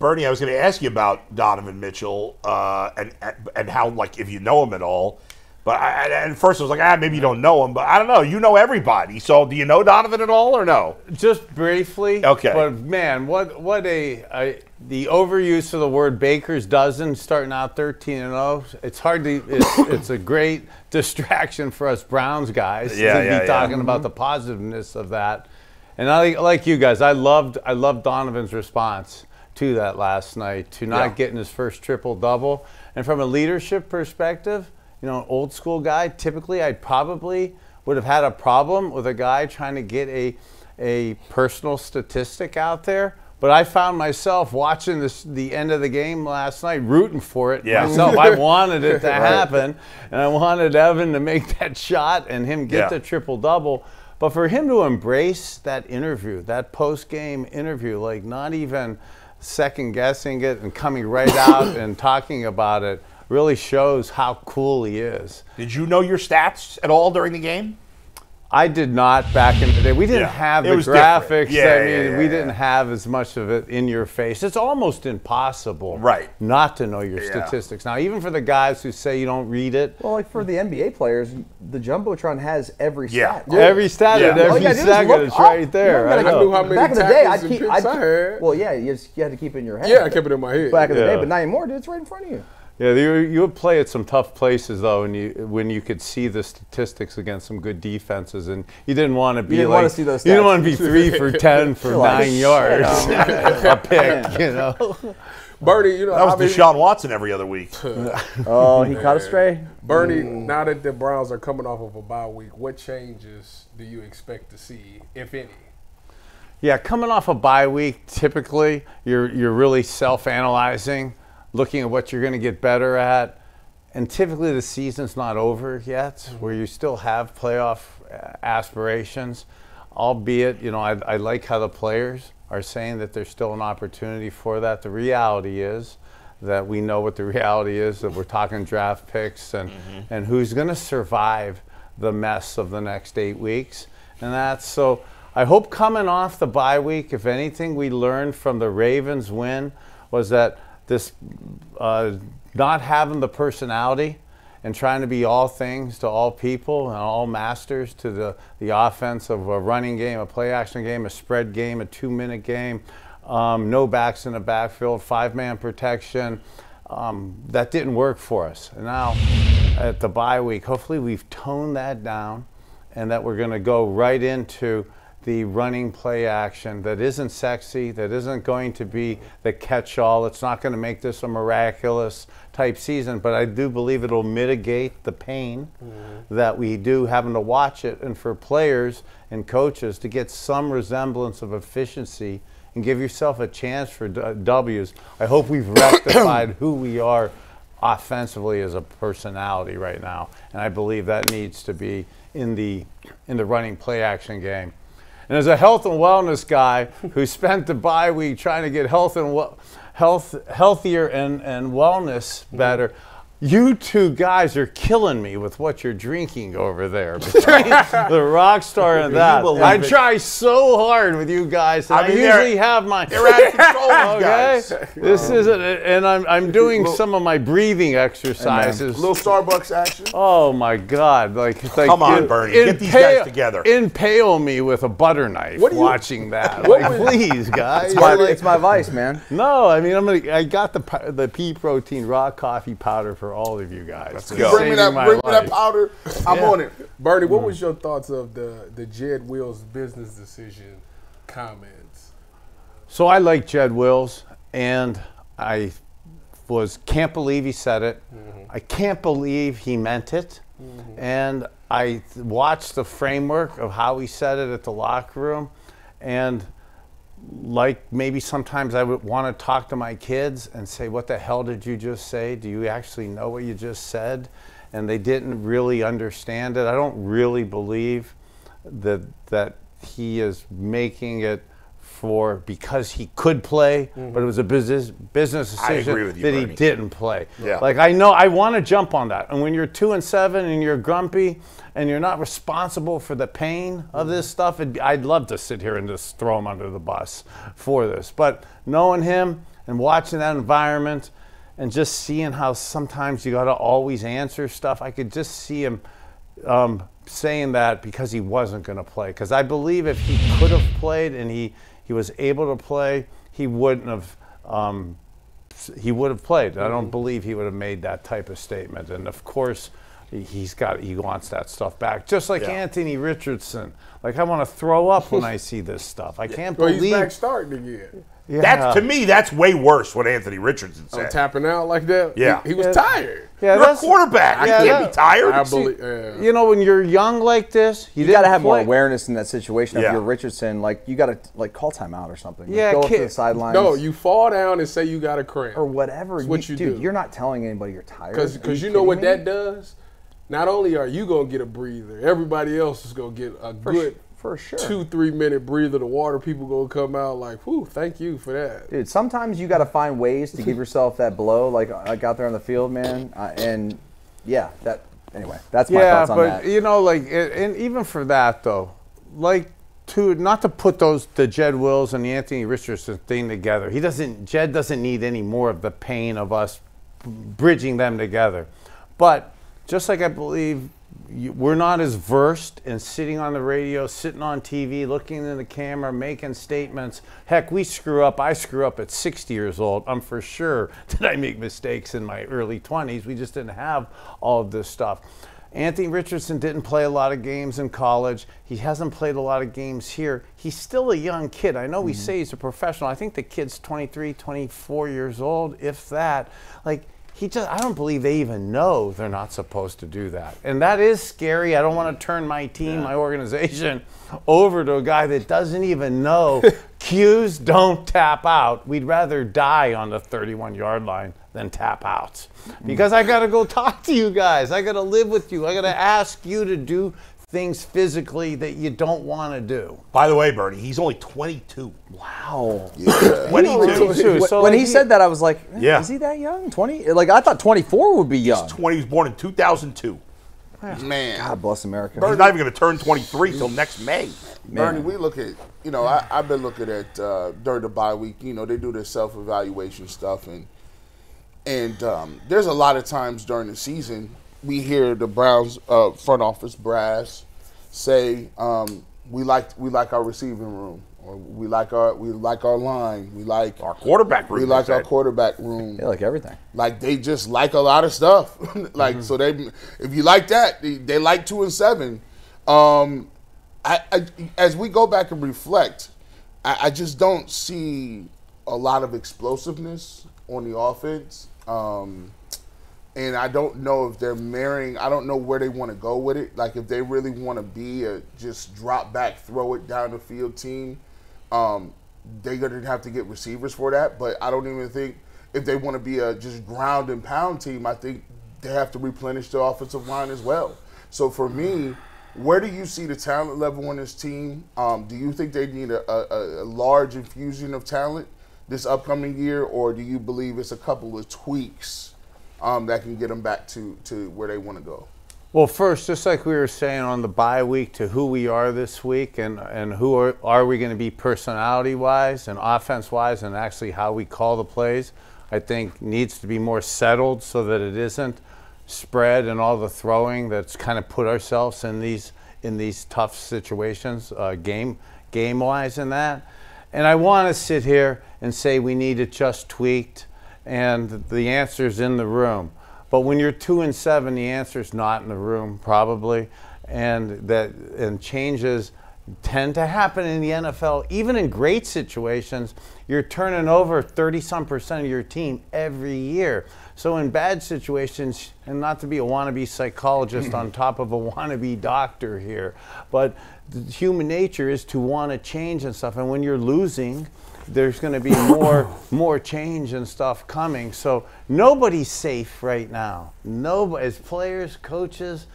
Bernie, I was going to ask you about Donovan Mitchell and how, like, if you know him at all. But at first I was like, maybe you don't know him. But I don't know. You know everybody. So do you know Donovan at all or no? Just briefly. Okay. But, man, what the overuse of the word baker's dozen starting out 13-0. It's hard to it's a great distraction for us Browns guys to be talking about the positiveness of that. And I like you guys, I loved Donovan's response to that last night, to not getting his first triple-double. And from a leadership perspective, you know, an old school guy, typically I probably would have had a problem with a guy trying to get a personal statistic out there. But I found myself watching the end of the game last night, rooting for it myself. I wanted it to happen, and I wanted Evan to make that shot and him get the triple-double. But for him to embrace that interview, that post-game interview, like not even second-guessing it and coming right out and talking about it, really shows how cool he is. Did you know your stats at all during the game? I did not back in the day. We didn't have the graphics. We didn't have as much of it in your face. It's almost impossible not to know your statistics. Now, even for the guys who say you don't read it. Well, like for the NBA players, the Jumbotron has every stat. Every stat and every second is right there. I knew how many tackles and picks I had. Well, yeah, you had to keep it in your head. Yeah, I kept it in my head. Back in the day, but not anymore, dude. It's right in front of you. Yeah, you would play at some tough places though, and when you could see the statistics against some good defenses, and you didn't want to be you didn't want to be 3 for 10 for 9 yards, a pick, you know. Bernie, you know, that was Deshaun Watson every other week. Oh, he caught a stray. Bernie, now that the Browns are coming off of a bye week, what changes do you expect to see, if any? Yeah, coming off a bye week, typically you're really self-analyzing, looking at what you're going to get better at, and typically the season's not over yet, where you still have playoff aspirations, albeit, you know, I like how the players are saying that there's still an opportunity for that. The reality is that we know what the reality is, that we're talking draft picks and who's going to survive the mess of the next 8 weeks. And that's so I hope coming off the bye week, if anything we learned from the Ravens win was that this not having the personality and trying to be all things to all people and all masters to the offense of a running game, a play action game, a spread game, a 2-minute game, no backs in the backfield, 5-man protection. That didn't work for us. And now at the bye week, hopefully we've toned that down and that we're going to go right into the running play action that isn't sexy, that isn't going to be the catch-all. It's not going to make this a miraculous type season, but I do believe it'll mitigate the pain that we do having to watch it, and for players and coaches to get some resemblance of efficiency and give yourself a chance for W's. I hope we've rectified who we are offensively as a personality right now, and I believe that needs to be in the running play action game. And as a health and wellness guy who spent the bye week trying to get healthier and wellness better, you two guys are killing me with what you're drinking over there. Between the Rockstar and that. I try so hard with you guys. I usually have my... They're out of control, guys. This isn't it. And I'm doing some of my breathing exercises. A little Starbucks action. Oh, my God. Like come on, Bernie. Get these guys together. Impale me with a butter knife watching that. Like, please, guys. It's my vice, man. No, I mean, I got the pea protein raw coffee powder for all of you guys. Let's go. Bring me that powder. I'm on it. Bernie, what was your thoughts of the Jed Wills business decision comments? So I like Jed Wills, and I can't believe he said it. I can't believe he meant it. And I watched the framework of how he said it at the locker room, and like maybe sometimes I would want to talk to my kids and say, what the hell did you just say? Do you actually know what you just said? And they didn't really understand it. I don't really believe that he is making it because he could play, but it was a business decision that he didn't play. Yeah. Like, I know I want to jump on that. And when you're 2-7 and you're grumpy and you're not responsible for the pain of this stuff, I'd love to sit here and just throw him under the bus for this. But knowing him and watching that environment and just seeing how sometimes you got to always answer stuff. I could just see him saying that because he wasn't going to play. Because I believe if he could have played and he was able to play, he wouldn't have. He would have played. I don't believe he would have made that type of statement. And of course, he wants that stuff back. Just like Anthony Richardson. Like, I want to throw up when I see this stuff. I can't believe. He's back starting again. Yeah. To me, that's way worse what Anthony Richardson said. Tapping out like that? Yeah. He was tired. Yeah, You're a quarterback. You can't be tired. I believe, you know, when you're young like this, you got to have more awareness in that situation. Yeah. If you're Richardson, like, you got to call timeout or something. Yeah, go up to the sidelines. No, you fall down and say you got a cramp. Or whatever. That's what you do. You're not telling anybody you're tired. Because you know what that does? Not only are you going to get a breather, everybody else is going to get a good for sure 2-3 minute breather. The water people going to come out like, whew, thank you for that. Dude, sometimes you got to find ways to give yourself that blow, like out there on the field, man. And yeah, anyway, that's my thoughts on that. Yeah, but you know, like, and even for that though, like, not to put the Jed Wills and the Anthony Richardson thing together. Jed doesn't need any more of the pain of us bridging them together. But just like I believe we're not as versed in sitting on the radio, sitting on TV, looking in the camera, making statements. Heck, we screw up. I screw up at 60 years old. I'm for sure that I make mistakes in my early 20s. We just didn't have all of this stuff. Anthony Richardson didn't play a lot of games in college. He hasn't played a lot of games here. He's still a young kid. I know we say he's a professional. I think the kid's 23, 24 years old, if that. Like, I don't believe they even know they're not supposed to do that. And that is scary. I don't want to turn my team, my organization, over to a guy that doesn't even know cues don't tap out. We'd rather die on the 31-yard line than tap out. Because I got to go talk to you guys. I got to live with you. I got to ask you to do things physically that you don't want to do. By the way, Bernie, he's only 22. Wow. Yeah. 22. So when he said that, I was like, Yeah. Is he that young? 20? Like, I thought 24 would be young. He's 20. He was born in 2002. Man, God bless America. He's not even going to turn 23 till next May. Bernie, we look at, I've been looking at during the bye week, they do their self-evaluation stuff, and there's a lot of times during the season we hear the Browns front office brass say we like our receiving room, or we like our line, we like Our quarterback room. we like our quarterback room. They like everything. Like, they just like a lot of stuff. Like, so if you like that, they like 2 and 7. As we go back and reflect, I just don't see a lot of explosiveness on the offense. And I don't know if they're marrying. I don't know where they want to go with it. Like, if they really want to be a just drop back, throw it down the field team, they're going to have to get receivers for that. But I don't even think if they want to be a just ground and pound team, I think they have to replenish the offensive line as well. So for me, where do you see the talent level on this team? Do you think they need a large infusion of talent this upcoming year, or do you believe it's a couple of tweaks that can get them back to where they want to go? Well, first, just like we were saying on the bye week, to who we are this week and who are we going to be personality-wise and offense-wise, and actually how we call the plays, I think needs to be more settled so that it isn't spread and all the throwing that's kind of put ourselves in these tough situations, game-wise in that. And I want to sit here and say we need it just tweaked, and the answer's in the room. But when you're 2 and 7, the answer's not in the room, probably, and changes tend to happen in the NFL. Even in great situations, you're turning over 30-some% of your team every year. So in bad situations, and not to be a wannabe psychologist on top of a wannabe doctor here, but human nature is to want to change and stuff. And when you're losing, there's going to be more change and stuff coming. So nobody's safe right now. Nobody, as players, coaches,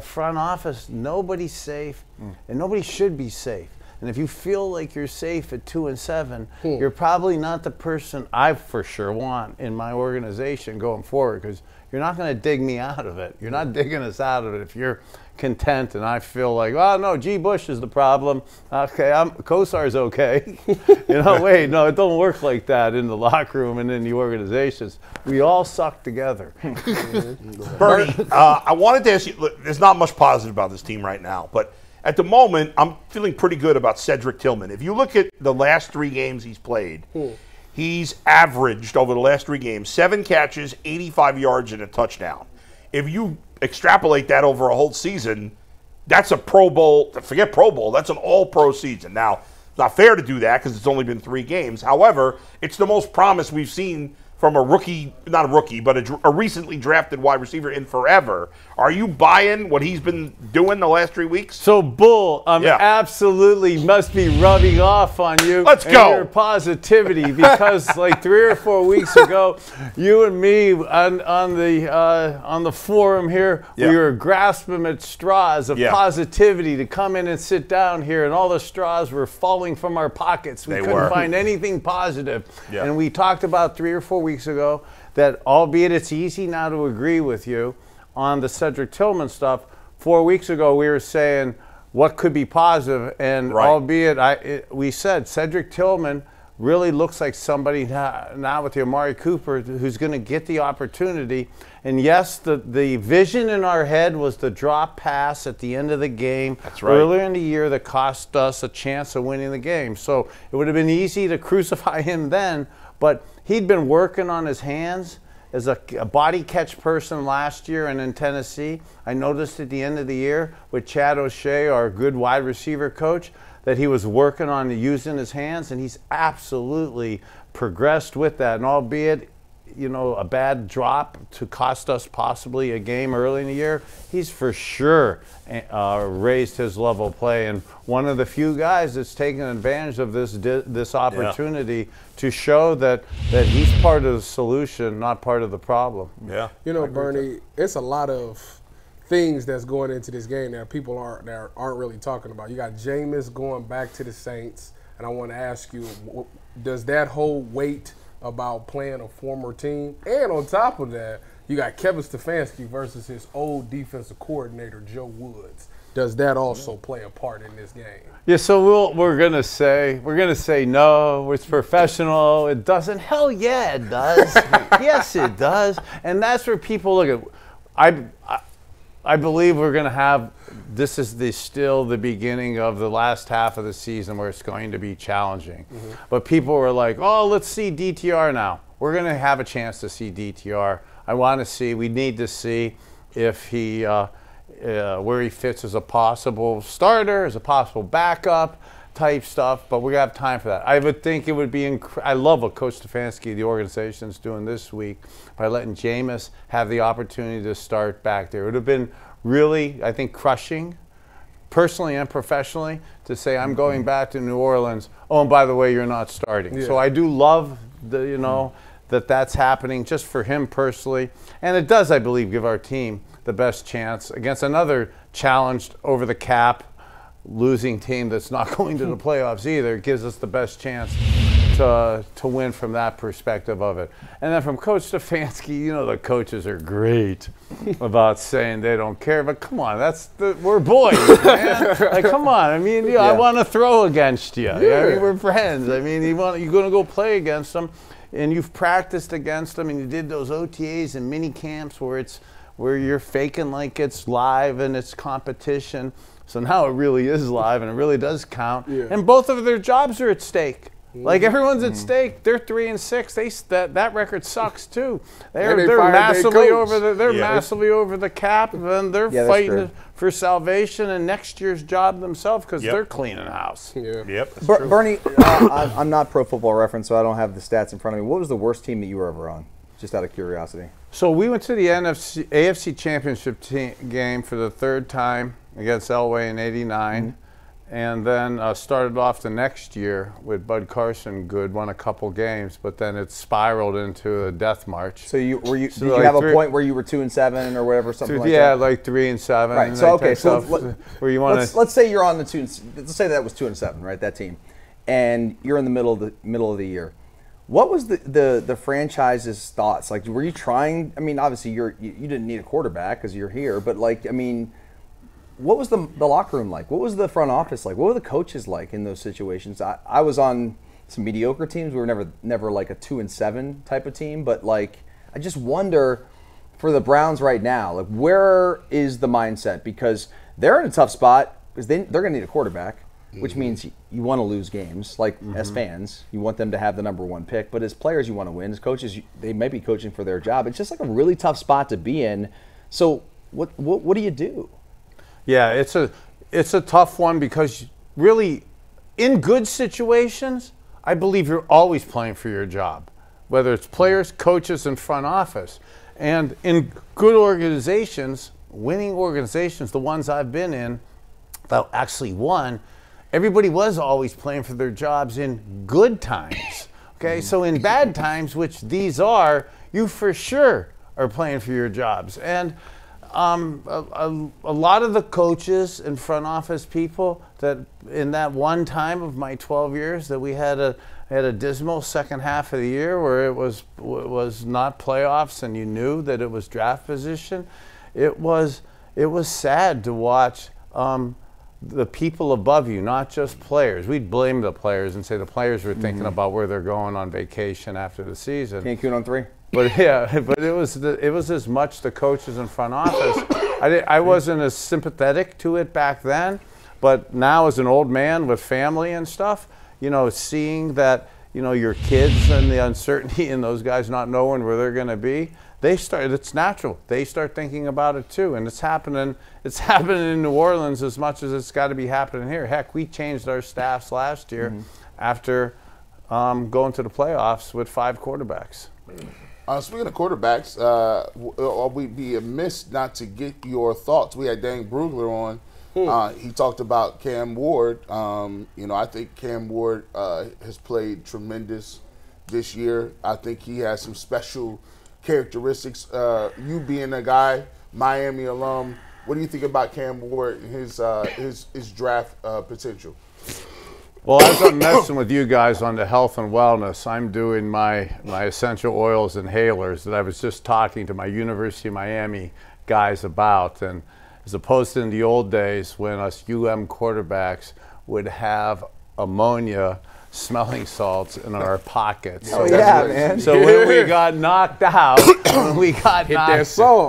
front office, nobody's safe, and nobody should be safe. And if you feel like you're safe at 2-7, you're probably not the person I for sure want in my organization going forward, because you're not going to dig me out of it. You're not digging us out of it if you're content and I feel like, oh, no, G. Bush is the problem. Okay, Kosar's okay. Wait, no, it don't work like that in the locker room and in the organizations. We all suck together. Bernie, I wanted to ask you, look, there's not much positive about this team right now, but at the moment, I'm feeling pretty good about Cedric Tillman. If you look at the last 3 games he's played, he's averaged over the last 3 games 7 catches, 85 yards, and a touchdown. If you extrapolate that over a whole season, that's a Pro Bowl. Forget Pro Bowl. That's an all-pro season. Now, it's not fair to do that because it's only been 3 games. However, it's the most promise we've seen from a rookie, not a rookie, but a recently drafted wide receiver in forever. Are you buying what he's been doing the last 3 weeks? So, Bull, absolutely must be rubbing off on you. Let's and go. Your positivity, because like 3 or 4 weeks ago, you and me on the forum here, we were grasping at straws of positivity to come in and sit down here, and all the straws were falling from our pockets. We couldn't find anything positive. And we talked about 3 or 4 weeks ago that, albeit it's easy now to agree with you on the Cedric Tillman stuff, 4 weeks ago we were saying what could be positive, and albeit we said Cedric Tillman really looks like somebody now with the Amari Cooper who's going to get the opportunity. And yes, the vision in our head was the drop pass at the end of the game earlier in the year that cost us a chance of winning the game. So it would have been easy to crucify him then, but he'd been working on his hands as a body catch person last year and in Tennessee. I noticed at the end of the year with Chad O'Shea, our good wide receiver coach, that he was working on using his hands, and he's absolutely progressed with that. And albeit, a bad drop to cost us possibly a game early in the year, he's for sure raised his level of play, and one of the few guys that's taken advantage of this opportunity to show that he's part of the solution, not part of the problem. Yeah. Bernie, it's a lot of things that's going into this game that people aren't really talking about. You got Jameis going back to the Saints, and I want to ask you, does that hold weight about playing a former team? And on top of that, you got Kevin Stefanski versus his old defensive coordinator, Joe Woods. Does that also play a part in this game? Yeah, so we're gonna say no, it's professional. It doesn't. Hell yeah, it does. Yes, it does. And that's where people look at. I believe we're going to have, this is still the beginning of the last half of the season where it's going to be challenging. But people were like, oh, let's see DTR now. We're going to have a chance to see DTR. We need to see if he, where he fits as a possible starter, as a possible backup type stuff, but we're going to have time for that. I would think it would be, I love what Coach Stefanski, the organization, is doing this week by letting Jameis have the opportunity to start back there. It would have been really, I think, crushing, personally and professionally, to say, I'm going back to New Orleans. Oh, and by the way, you're not starting. So I do love that's happening just for him personally. And it does, I believe, give our team the best chance against another challenged over the cap losing team that's not going to the playoffs either. It gives us the best chance to win from that perspective of it. And then from Coach Stefanski, the coaches are great about saying they don't care, but come on, we're boys, man. Like, come on. I mean, I want to throw against you. I mean, we're friends. I mean, you're going to go play against them, and you've practiced against them, and you did those OTAs and mini camps where you're faking like it's live and it's competition. So now it really is live and it really does count. And both of their jobs are at stake. Like, everyone's at stake. They're 3-6. That record sucks too. They're massively over the cap, and they're fighting for salvation and next year's job themselves because they're cleaning house. Bernie, I'm not Pro Football Reference, so I don't have the stats in front of me. What was the worst team that you were ever on? Just out of curiosity. So we went to the AFC Championship game for the 3rd time against Elway in '89. and then started off the next year with Bud Carson good, won a couple games, but then it spiraled into a death march. So did like you have a point where you were 2-7 or whatever, something like that? Yeah, like 3-7. Right. So okay, so where you want let's say you're on the let's say that was 2-7, right? That team, and you're in the middle of the year. What was the franchise's thoughts? Like, were you trying? I mean, obviously you didn't need a quarterback because you're here, but like, I mean, what was the locker room like? What was the front office like? What were the coaches like in those situations? I was on some mediocre teams. We were never like a 2-7 type of team, but like, I just wonder for the Browns right now, like, where is the mindset? Because they're in a tough spot because they're going to need a quarterback, which means you want to lose games. Like, as fans, you want them to have the #1 pick, but as players, you want to win. As coaches, they may be coaching for their job. It's just like a really tough spot to be in. So what do you do? Yeah, it's a tough one because really, in good situations, I believe you're always playing for your job, whether it's players, coaches, and front office. And in good organizations, winning organizations, the ones I've been in that actually won, everybody was always playing for their jobs in good times. Okay, so in bad times, which these are, you for sure are playing for your jobs. And a lot of the coaches and front office people that in that one time of my 12 years that we had a dismal second half of the year where it was not playoffs and you knew that it was draft position, it was sad to watch the people above you, not just players. We'd blame the players and say the players were thinking about where they're going on vacation after the season. Cancun on 3. But yeah, but it was as much the coaches and front office. I wasn't as sympathetic to it back then, but now as an old man with family and stuff, you know, seeing that, you know, your kids and the uncertainty and those guys not knowing where they're going to be, it's natural. They start thinking about it too, and it's happening in New Orleans as much as it's got to be happening here. Heck, we changed our staffs last year after going to the playoffs with 5 quarterbacks. Speaking of quarterbacks, we'd be amiss not to get your thoughts. We had Dan Brugler on. He talked about Cam Ward. You know, I think Cam Ward has played tremendous this year. I think he has some special characteristics. You being a guy, Miami alum, what do you think about Cam Ward and his draft potential? Well, as I'm messing with you guys on the health and wellness, I'm doing my essential oils inhalers that I was just talking to my University of Miami guys about. And as opposed to in the old days when us quarterbacks would have ammonia smelling salts in our pockets. Oh, yeah, man. So when we got knocked out,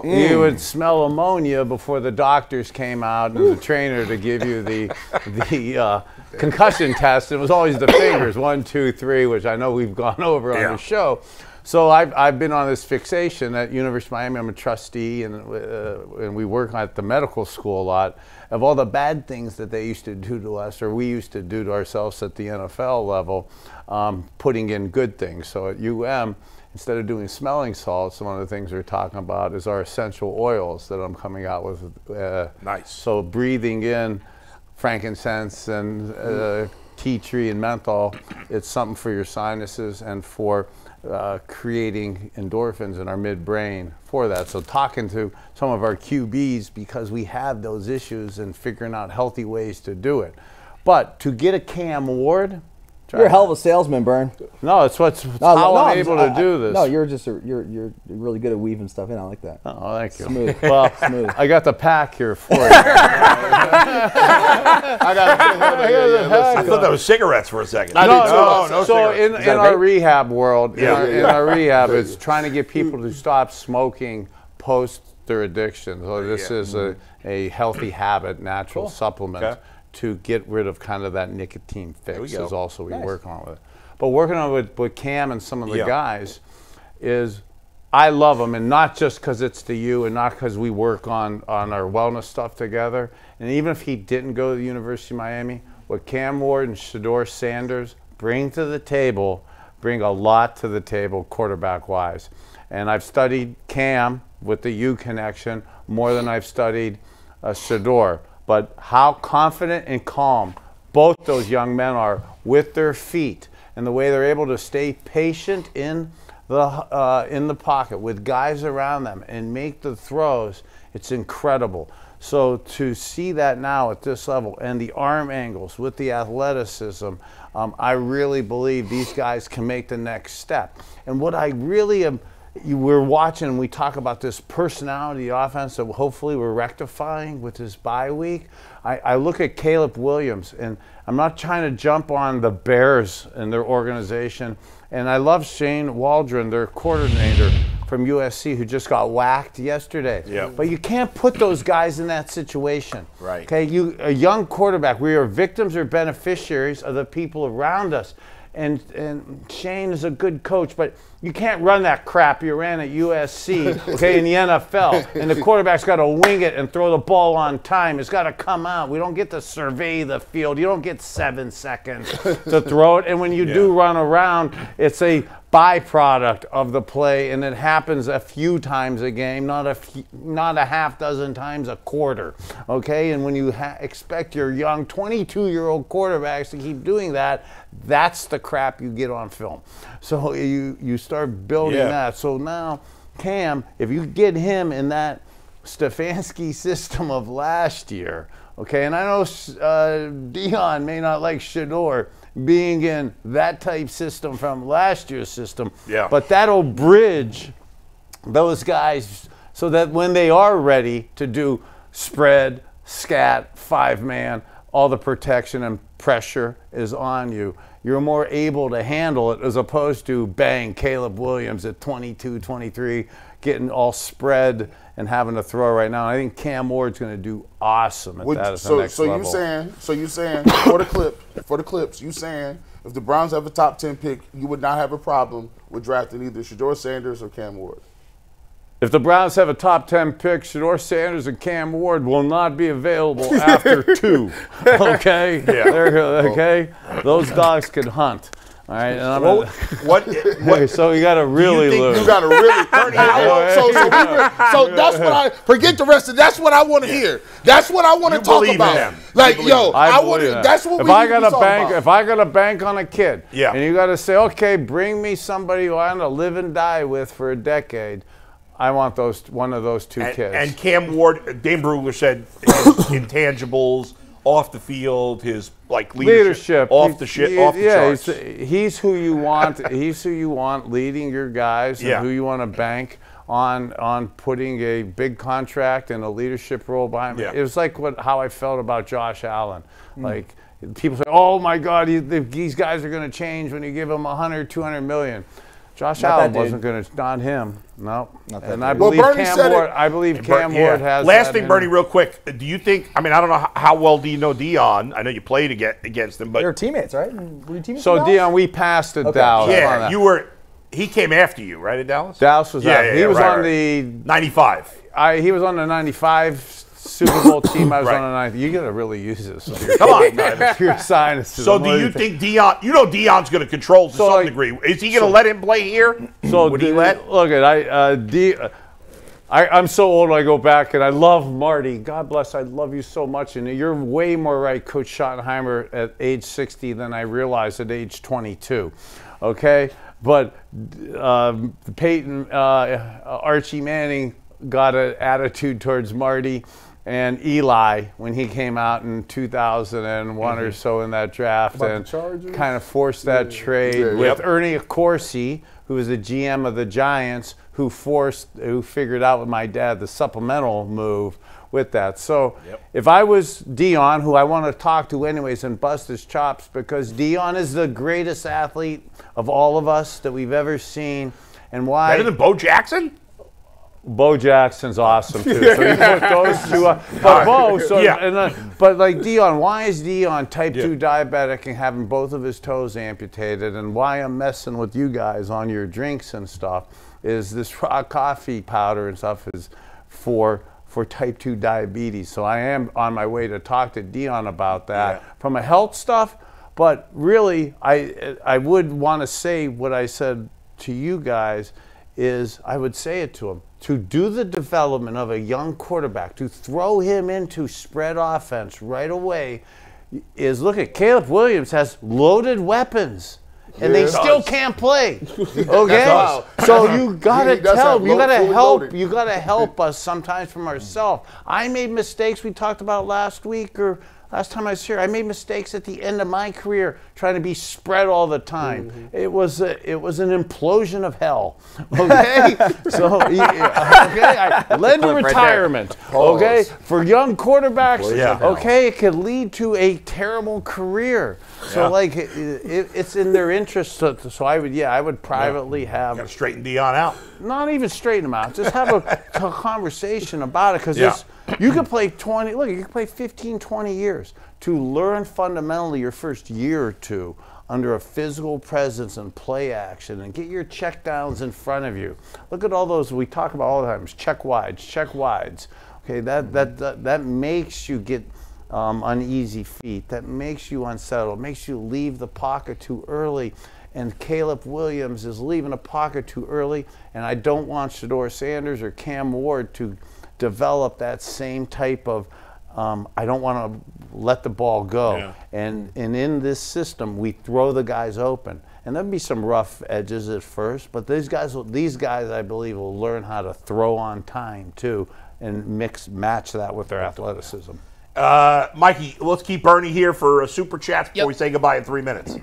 you would smell ammonia before the doctors came out and the trainer to give you the concussion test. It was always the fingers, 1, 2, 3, which I know we've gone over on the show. So I've been on this fixation at University of Miami. I'm a trustee, and we work at the medical school a lot, of all the bad things that they used to do to us, or we used to do to ourselves at the NFL level, putting in good things. So at UM, instead of doing smelling salts, one of the things we're talking about is our essential oils that I'm coming out with. Nice. So breathing in frankincense and tea tree and menthol, it's something for your sinuses and for creating endorphins in our midbrain for that. So talking to some of our QBs because we have those issues and figuring out healthy ways to do it. But to get a Cam Ward, you're a hell of a salesman, Bern. No, it's how I'm able to do this. No, you're you're really good at weaving stuff in. I like that. Oh, thank you. Smooth. Well, smooth. I got the pack here for you. I thought that was cigarettes for a second. No, so cigarettes. in our rehab world, in our rehab, Very it's good. trying to get people to stop smoking post their addiction. So this is a healthy habit, natural supplement to get rid of kind of that nicotine fix is also we work on with it. But working on with Cam and some of the guys is I love them, and not just because it's to you and not because we work on our wellness stuff together. And even if he didn't go to the University of Miami, what Cam Ward and Shedeur Sanders bring to the table, bring a lot to the table quarterback-wise. And I've studied Cam with the U connection more than I've studied Shedeur. But how confident and calm both those young men are with their feet, and the way they're able to stay patient in the pocket with guys around them and make the throws, it's incredible. So to see that now at this level and the arm angles with the athleticism, I really believe these guys can make the next step. And what I really am, we're watching, we talk about this personality offense that hopefully we're rectifying with this bye week. I look at Caleb Williams, and I'm not trying to jump on the Bears and their organization. And I love Shane Waldron, their coordinator from USC, who just got whacked yesterday. Yep. But you can't put those guys in that situation. Right. Okay, a young quarterback, we are victims or beneficiaries of the people around us. And Shane is a good coach, but you can't run that crap you ran at USC, okay, in the NFL. And the quarterback's got to wing it and throw the ball on time. It's got to come out. We don't get to survey the field. You don't get 7 seconds to throw it. And when you do run around, it's a byproduct of the play, and it happens a few times a game, not a half dozen times a quarter, okay? And when you expect your young 22-year-old quarterbacks to keep doing that, that's the crap you get on film. So you start building that. So now Cam, if you get him in that Stefanski system of last year, okay, and I know Dion may not like Shedeur being in that type system from last year's system, but that'll bridge those guys so that when they are ready to do spread, scat, 5-man, all the protection and pressure is on you. You're more able to handle it as opposed to bang Caleb Williams at 22, 23, getting all spread and having to throw right now. And I think Cam Ward's going to do awesome at that at the next level. So you saying for the clips, you saying if the Browns have a top 10 pick, you would not have a problem with drafting either Shedeur Sanders or Cam Ward? If the Browns have a top 10 pick, Shedeur Sanders and Cam Ward will not be available after 2. Okay? Okay? Those dogs can hunt. All right? And I'm what? So you got to really lose. You got to really. So that's what I forget the rest of. That's what I want to hear. That's what I want to talk about. Like, yo, I want to. That's what we need to talk about. If I got to bank on a kid, and you got to say, okay, bring me somebody who I want to live and die with for a decade. I want one of those two kids. And Cam Ward, Dane Brugler said his intangibles off the field, his leadership off the charts. He's who you want. He's who you want leading your guys, and who you want to bank on putting a big contract and a leadership role behind him. It was like how I felt about Josh Allen. Like people say, "Oh my God, these guys are going to change when you give them 100, 200 million." Josh Allen wasn't going to, not him. No. And I believe Cam Ward has Last thing, Bernie, real quick. Do you think, I don't know how well do you know Dion? I know you played against him, but. They were teammates, right? Were you teammates? So, Dion, we passed at Dallas. Yeah, he came after you, right, at Dallas? Dallas was he was on the 95. He was on the 95 Super Bowl team. I was on the 90. You got to really use this. Come on, your sinuses. So do you think Dion? You know Dion's going to control to some degree. Is he going to let him play here? So would he let? Look at I'm so old. I go back and I love Marty. God bless. I love you so much, and you're way more right, Coach Schottenheimer, at age 60 than I realized at age 22. Okay, but Peyton, Archie Manning got an attitude towards Marty. And Eli, when he came out in 2001 or so in that draft, and kind of forced that trade with Ernie Accorsi, who was the GM of the Giants, who figured out with my dad the supplemental move with that. So if I was Dion, who I want to talk to anyways and bust his chops, because Dion is the greatest athlete of all of us that we've ever seen. And why? Better than Bo Jackson? Bo Jackson's awesome too. So you put those two up. But Bo, but like Dion, why is Dion type 2 diabetic and having both of his toes amputated? And why I'm messing with you guys on your drinks and stuff is this raw coffee powder and stuff is for type 2 diabetes. So I am on my way to talk to Dion about that from a health stuff. But really, I would want to say what I said to you guys is I would say it to him. To do the development of a young quarterback, to throw him into spread offense right away, is look at Caleb Williams has loaded weapons. And they still can't play. Okay, so you gotta tell, you gotta help us sometimes from ourselves. I made mistakes we talked about last week or last time I was here. I made mistakes at the end of my career trying to be spread all the time. It was an implosion of hell. Okay, so I led to retirement. Okay, for young quarterbacks. Okay, it could lead to a terrible career. So like it's in their interest. So I would privately have. Got to straighten Dion out. Not even straighten him out. Just have a conversation about it because you could play 20. Look, you could play 15, 20 years to learn fundamentally your first year or two under a physical presence and play action and get your check downs in front of you. Look at all those we talk about all the time. Check wides. Okay, that makes you get uneasy feet. That makes you unsettled. Makes you leave the pocket too early. And Caleb Williams is leaving the pocket too early. And I don't want Shedeur Sanders or Cam Ward to develop that same type of I don't want to let the ball go. And in this system, we throw the guys open. And there'll be some rough edges at first, but these guys, I believe, will learn how to throw on time too, and match that with their athleticism. Mikey, let's keep Bernie here for a super chat before we say goodbye in 3 minutes.